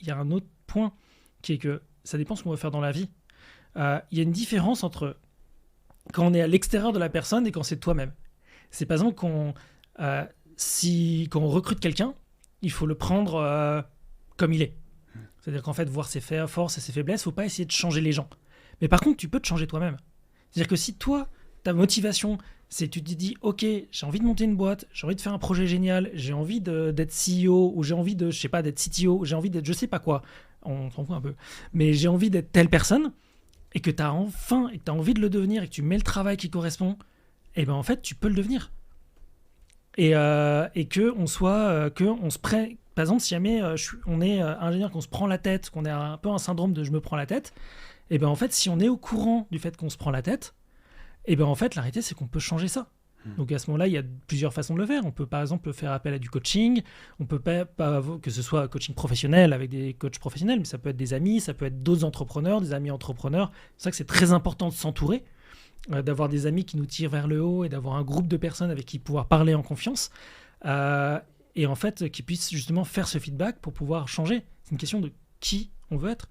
il y a un autre point qui est que ça dépend ce qu'on veut faire dans la vie. Il y a une différence entre quand on est à l'extérieur de la personne et quand c'est toi-même. C'est par exemple quand on recrute quelqu'un, il faut le prendre comme il est. C'est-à-dire qu'en fait, voir ses forces et ses faiblesses, il ne faut pas essayer de changer les gens. Mais par contre, tu peux te changer toi-même. C'est-à-dire que si toi, ta motivation, c'est tu te dis, ok, j'ai envie de monter une boîte, j'ai envie de faire un projet génial, j'ai envie d'être CEO, ou j'ai envie de, je sais pas, d'être CTO, ou j'ai envie d'être je sais pas quoi, on s'en fout un peu, mais j'ai envie d'être telle personne, et que tu as envie de le devenir, et que tu mets le travail qui correspond, et ben en fait, tu peux le devenir. Et que on soit, que on se prenne, par exemple, si jamais on est ingénieur, qu'on se prend la tête, qu'on a un peu un syndrome de je me prends la tête, et ben en fait, si on est au courant du fait qu'on se prend la tête, et ben en fait, la réalité, c'est qu'on peut changer ça. Donc à ce moment-là, il y a plusieurs façons de le faire. On peut par exemple faire appel à du coaching. On peut pas que ce soit coaching professionnel avec des coachs professionnels, mais ça peut être des amis, ça peut être d'autres entrepreneurs, des amis entrepreneurs. C'est ça que c'est très important de s'entourer, d'avoir des amis qui nous tirent vers le haut et d'avoir un groupe de personnes avec qui pouvoir parler en confiance. Et en fait, qui puissent justement faire ce feedback pour pouvoir changer. C'est une question de qui on veut être.